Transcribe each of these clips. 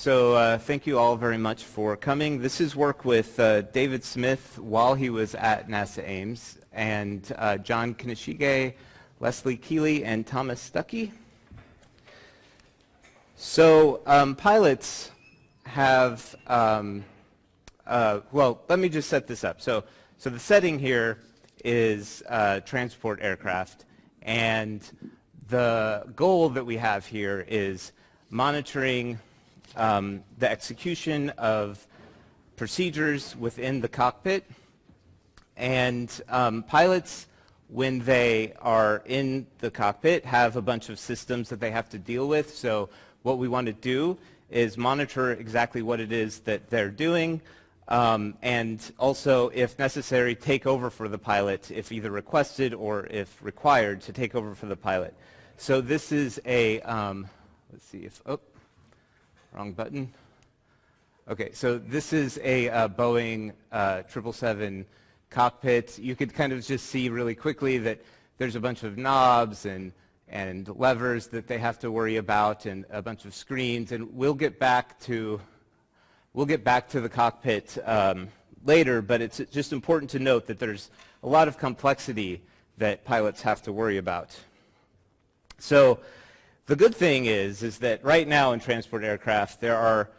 So thank you all very much for coming. This is work with David Smith while he was at NASA Ames, and John Kaneshige, Leslie Keely, and Thomas Stucky. So pilots have, well, let me just set this up. So the setting here is transport aircraft, and the goal that we have here is monitoring the execution of procedures within the cockpit. And pilots, when they are in the cockpit, have a bunch of systems that they have to deal with. So what we want to do is monitor exactly what it is that they're doing, and also, if necessary, take over for the pilot, if either requested or if required, to take over for the pilot. So this is a, let's see if, oh, wrong button. Okay, so this is a Boeing 777 cockpit. You could kind of just see really quickly that there's a bunch of knobs and levers that they have to worry about, and a bunch of screens, and we'll get back to the cockpit later, but it's just important to note that there's a lot of complexity that pilots have to worry about. So the good thing is that right now in transport aircraft there are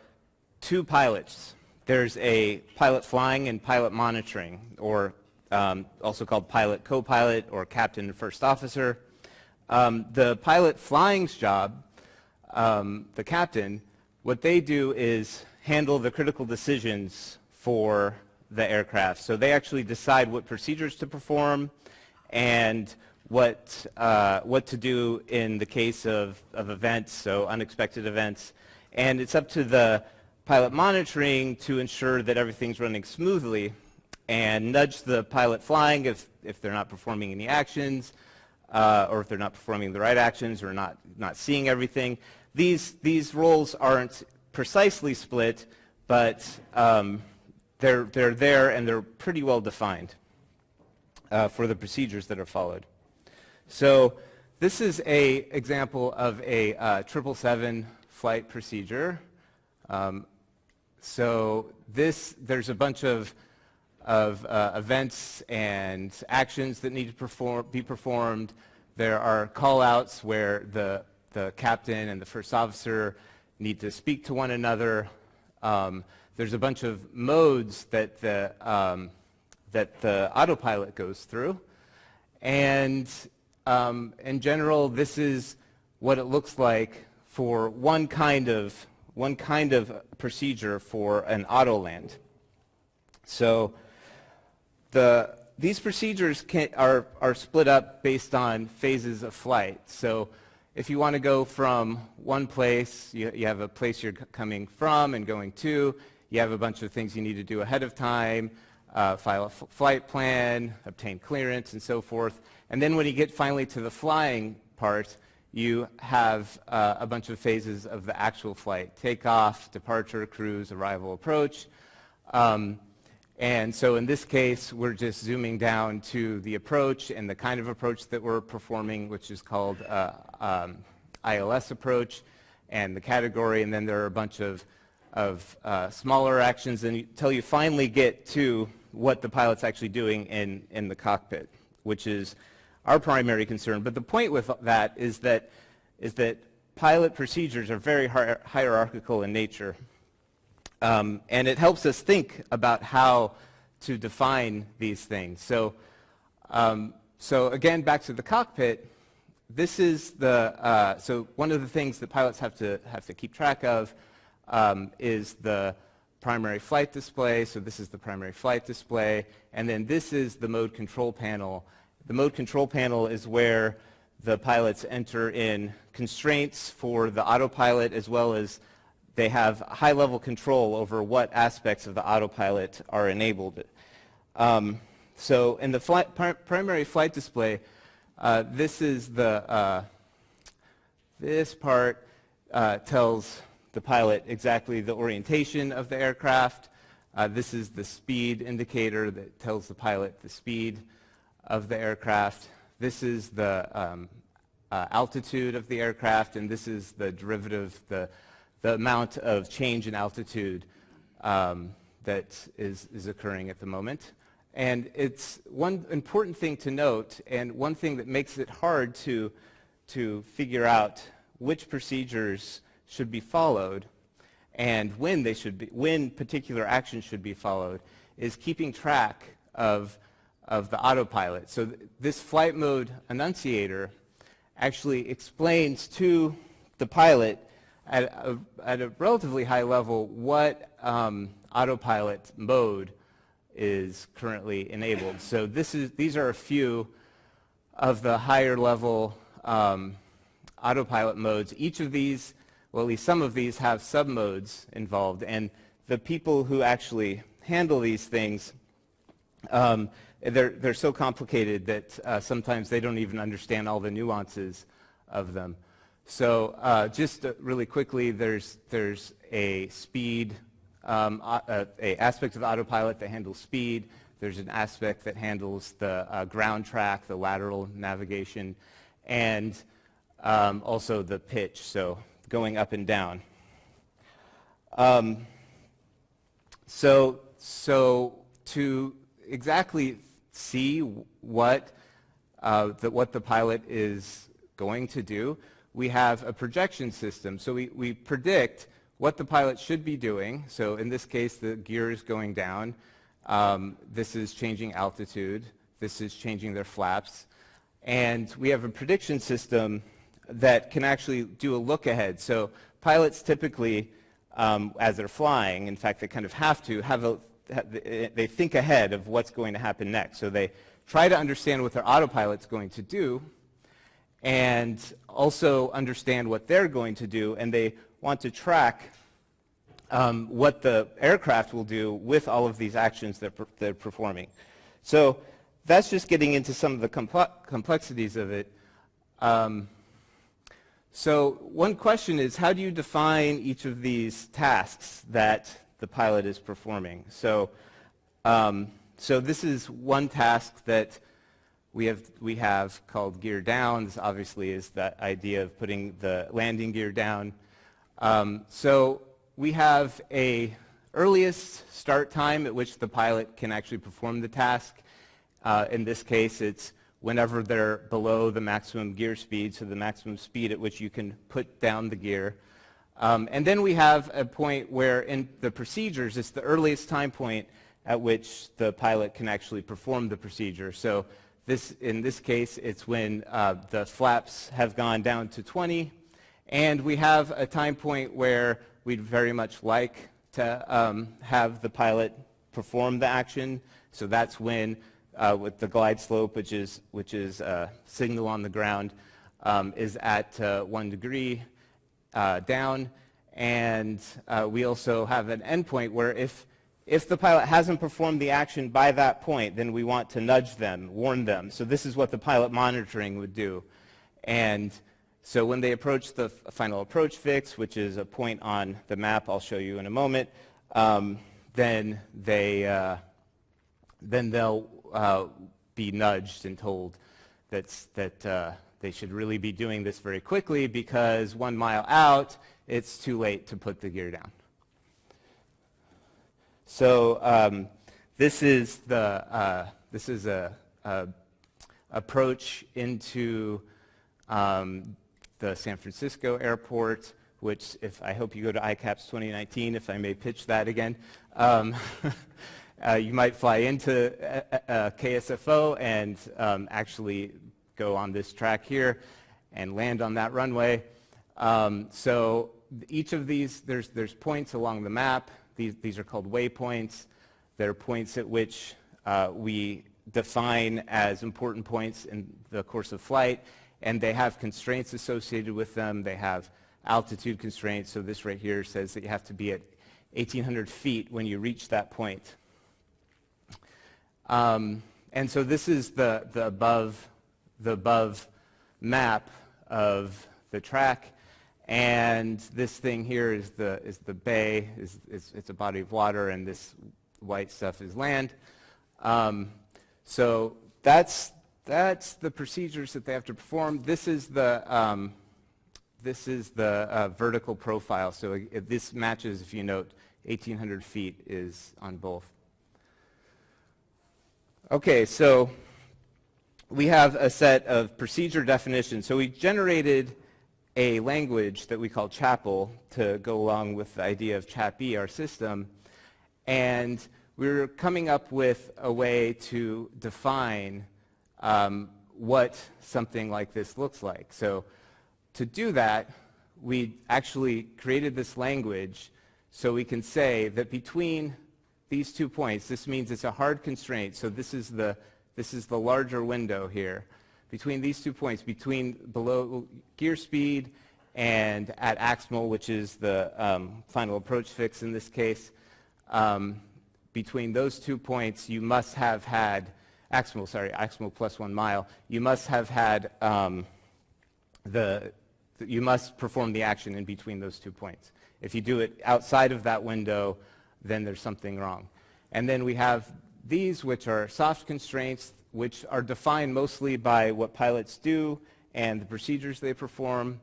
two pilots. There's a pilot flying and pilot monitoring, or also called pilot co-pilot or captain and first officer. The pilot flying's job, the captain, what they do is handle the critical decisions for the aircraft. So they actually decide what procedures to perform and what to do in the case of events, so unexpected events. And it's up to the pilot monitoring to ensure that everything's running smoothly and nudge the pilot flying if they're not performing any actions, or if they're not performing the right actions or not seeing everything. These roles aren't precisely split, but they're there and they're pretty well defined for the procedures that are followed. So this is an example of a 777 flight procedure. So there's a bunch of events and actions that need to be performed. There are call-outs where the captain and the first officer need to speak to one another. There's a bunch of modes that the autopilot goes through, and in general, this is what it looks like for one kind of procedure for an auto land. So these procedures are split up based on phases of flight. So if you want to go from one place, you have a place you're coming from and going to. You have a bunch of things you need to do ahead of time, file a flight plan, obtain clearance, and so forth. And then when you get finally to the flying part, you have a bunch of phases of the actual flight: takeoff, departure, cruise, arrival, approach. And so in this case, we're just zooming down to the approach and the kind of approach that we're performing, which is called ILS approach, and the category, and then there are a bunch of smaller actions until you finally get to what the pilot's actually doing in the cockpit, which is our primary concern. But the point with that is that pilot procedures are very hierarchical in nature. And it helps us think about how to define these things. So again, back to the cockpit. This is so one of the things that pilots have to keep track of is the primary flight display. So this is the primary flight display, and then this is the mode control panel. The mode control panel is where the pilots enter in constraints for the autopilot, as well as they have high-level control over what aspects of the autopilot are enabled. So in the primary flight display, this is this part tells the pilot exactly the orientation of the aircraft. This is the speed indicator that tells the pilot the speed of the aircraft. This is the altitude of the aircraft, and this is the derivative, the the amount of change in altitude that is occurring at the moment. And it's one important thing to note, and one thing that makes it hard to figure out which procedures should be followed and when particular actions should be followed, is keeping track of the autopilot. So this flight mode annunciator actually explains to the pilot at a relatively high level what autopilot mode is currently enabled. So these are a few of the higher level autopilot modes. Each of these, well, at least some of these, have submodes involved, and the people who actually handle these things, they're so complicated that sometimes they don't even understand all the nuances of them. So just really quickly, there's a speed, a aspect of autopilot that handles speed. There's an aspect that handles the ground track, the lateral navigation, and also the pitch, so going up and down. So to exactly see what the pilot is going to do, we have a projection system. So we predict what the pilot should be doing. So in this case, the gear is going down. This is changing altitude. This is changing their flaps. And we have a prediction system that can actually do a look ahead. So pilots typically, as they're flying, in fact, they kind of have to, they think ahead of what's going to happen next. So they try to understand what their autopilot's going to do and also understand what they're going to do, and they want to track what the aircraft will do with all of these actions that they're performing. So that's just getting into some of the complexities of it. So one question is, how do you define each of these tasks that the pilot is performing? So this is one task that we have called gear down. This obviously is the idea of putting the landing gear down. So we have a earliest start time at which the pilot can actually perform the task. In this case, it's whenever they're below the maximum gear speed, so the maximum speed at which you can put down the gear. And then we have a point where in the procedures, it's the earliest time point at which the pilot can actually perform the procedure. So in this case, it's when the flaps have gone down to 20, and we have a time point where we'd very much like to have the pilot perform the action. So that's when, with the glide slope, which is signal on the ground, is at 1 degree down, and we also have an endpoint where if the pilot hasn't performed the action by that point, then we want to nudge them, warn them. So this is what the pilot monitoring would do. And so when they approach the final approach fix, which is a point on the map I'll show you in a moment, then they'll be nudged and told that they should really be doing this very quickly, because 1 mile out, it's too late to put the gear down. So this is a approach into the San Francisco airport, which I hope you go to ICAPS 2019, if I may pitch that again. You might fly into KSFO and actually go on this track here and land on that runway. So each of these, there's points along the map. These are called waypoints. They're points at which we define as important points in the course of flight, and they have constraints associated with them. They have altitude constraints. So this right here says that you have to be at 1,800 feet when you reach that point. And so this is the above map of the track, and this thing here is the bay. It's a body of water, and this white stuff is land. So that's the procedures that they have to perform. This is the this is the vertical profile. So if this matches, if you note, 1,800 feet is on both. Okay, so we have a set of procedure definitions. So we generated a language that we call CHAP-E to go along with the idea of CHAP-E, our system. And we're coming up with a way to define what something like this looks like. So to do that, we actually created this language so we can say that between these 2 points, this means it's a hard constraint. So this is the larger window here. Between these 2 points, between below gear speed and at aximal, which is the final approach fix in this case, between those 2 points, you must have had aximal plus 1 mile. You must have had you must perform the action in between those 2 points. If you do it outside of that window, then there's something wrong. And then we have these, which are soft constraints, which are defined mostly by what pilots do and the procedures they perform.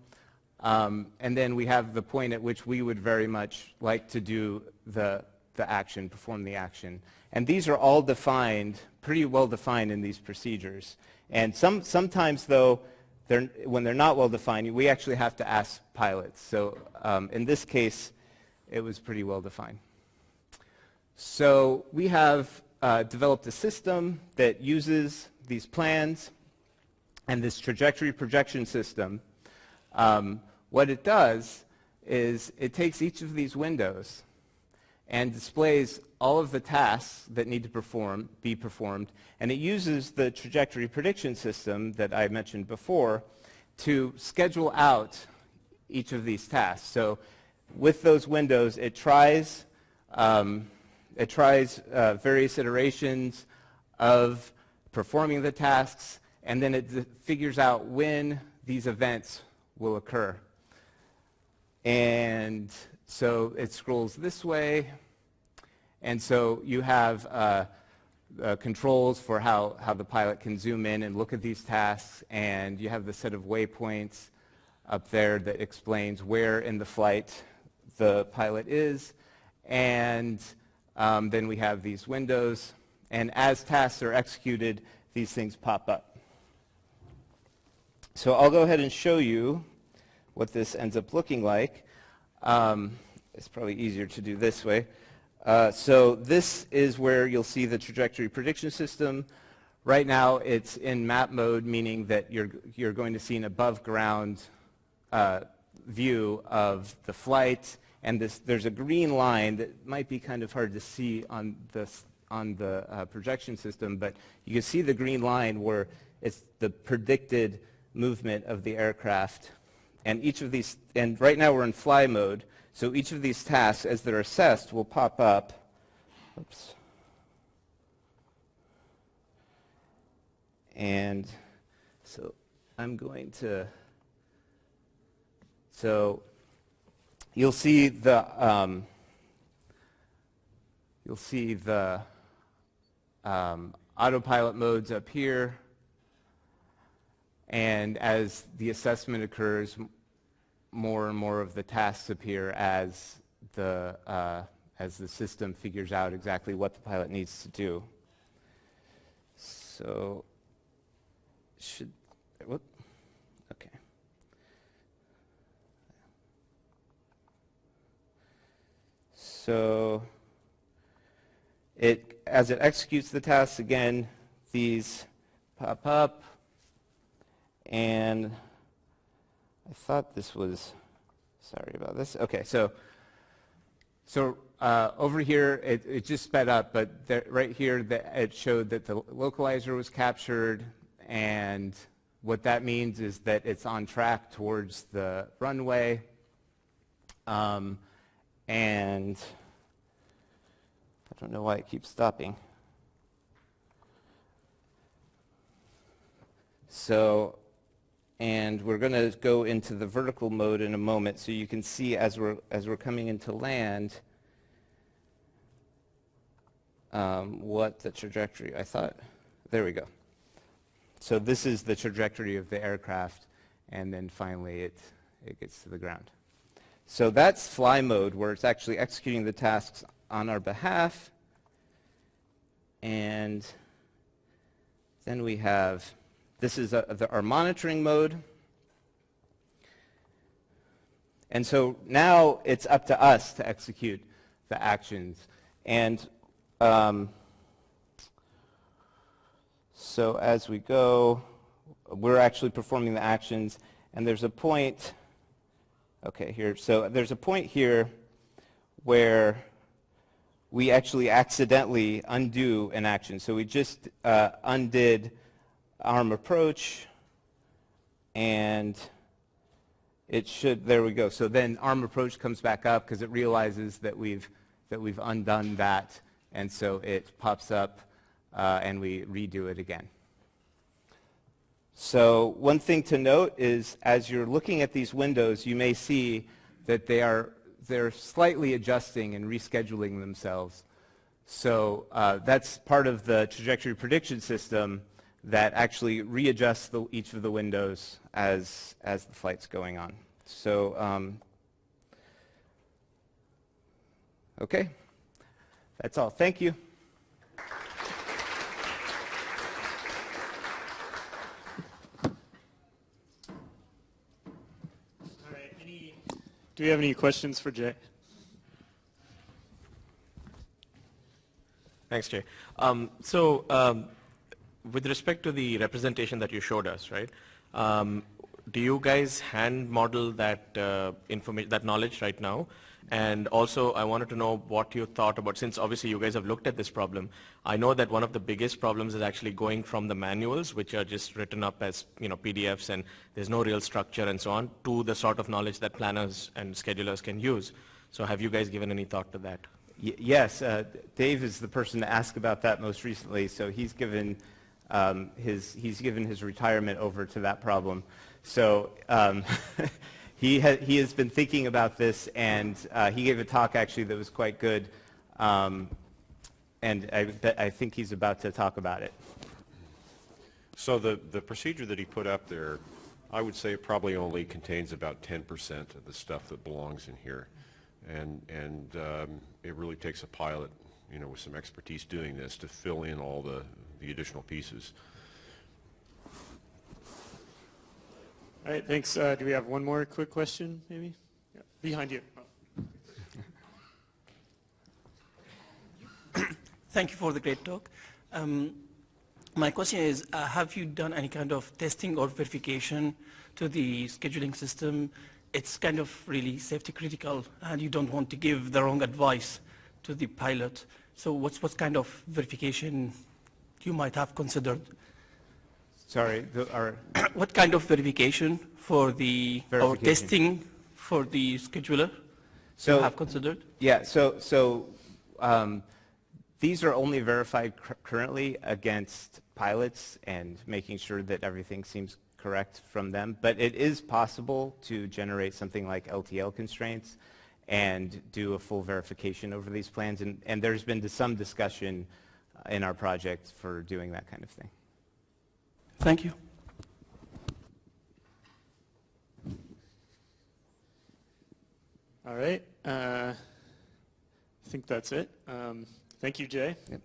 And then we have the point at which we would very much like to do the action, perform the action. And these are all defined, pretty well defined in these procedures. And sometimes, though, when they're not well defined, we actually have to ask pilots. So in this case, it was pretty well defined. So we have developed a system that uses these plans and this trajectory projection system. What it does is it takes each of these windows and displays all of the tasks that need to be performed, and it uses the trajectory prediction system that I mentioned before to schedule out each of these tasks. So with those windows, it tries various iterations of performing the tasks, and then it figures out when these events will occur. And so it scrolls this way, and so you have controls for how the pilot can zoom in and look at these tasks, and you have the set of waypoints up there that explains where in the flight the pilot is, and then we have these windows, and as tasks are executed, these things pop up. So I'll go ahead and show you what this ends up looking like. It's probably easier to do this way. So this is where you'll see the trajectory prediction system. Right now it's in map mode, meaning that you're going to see an above ground view of the flight, and there's a green line that might be kind of hard to see on the projection system, but you can see the green line where it's the predicted movement of the aircraft. And each of these, and right now we're in fly mode, so each of these tasks, as they're assessed, will pop up. Oops. And so I'm going to, so you'll see the autopilot modes up here, and as the assessment occurs, more and more of the tasks appear as the system figures out exactly what the pilot needs to do. So okay. So as it executes the tasks, again, these pop up, and I thought this was, sorry about this. Okay, so over here it just sped up, but right here it showed that the localizer was captured, and what that means is that it's on track towards the runway, and I don't know why it keeps stopping. So, and we're going to go into the vertical mode in a moment, so you can see as we're coming into land what the trajectory, there we go. So this is the trajectory of the aircraft, and then finally it gets to the ground. So that's fly mode, where it's actually executing the tasks on our behalf. And then we have, this is our monitoring mode. And so now it's up to us to execute the actions. And so as we go, we're actually performing the actions, and there's a point, okay, here. So there's a point here where we actually accidentally undo an action. So we just undid arm approach, and it should, there we go. So then arm approach comes back up because it realizes that we've undone that, and so it pops up and we redo it again. So one thing to note is, as you're looking at these windows, you may see that they're slightly adjusting and rescheduling themselves. So that's part of the trajectory prediction system that actually readjusts each of the windows as the flight's going on. So okay, that's all. Thank you. Do we have any questions for Jay? Thanks, Jay. With respect to the representation that you showed us, right? Do you guys hand model that information, that knowledge right now? And also, I wanted to know what you thought about, since obviously you guys have looked at this problem. I know that one of the biggest problems is actually going from the manuals, which are just written up as PDFs, and there's no real structure and so on, to the sort of knowledge that planners and schedulers can use. So have you guys given any thought to that? Yes, Dave is the person to ask about that most recently. So he's given his retirement over to that problem. So he has been thinking about this, and he gave a talk actually that was quite good, and I think he's about to talk about it. So the procedure that he put up there, I would say it probably only contains about 10% of the stuff that belongs in here, and it really takes a pilot, with some expertise doing this to fill in all the additional pieces. All right, thanks. Do we have one more quick question, maybe? Yeah, behind you. Oh. Thank you for the great talk. My question is, have you done any kind of testing or verification to the scheduling system? It's kind of really safety critical, and you don't want to give the wrong advice to the pilot. So what kind of verification you might have considered? Sorry, what kind of verification for the or testing for the scheduler you have considered? Yeah, so these are only verified currently against pilots and making sure that everything seems correct from them. But it is possible to generate something like LTL constraints and do a full verification over these plans. And there's been some discussion in our project for doing that kind of thing. Thank you. All right. I think that's it. Thank you, Jay. Yep.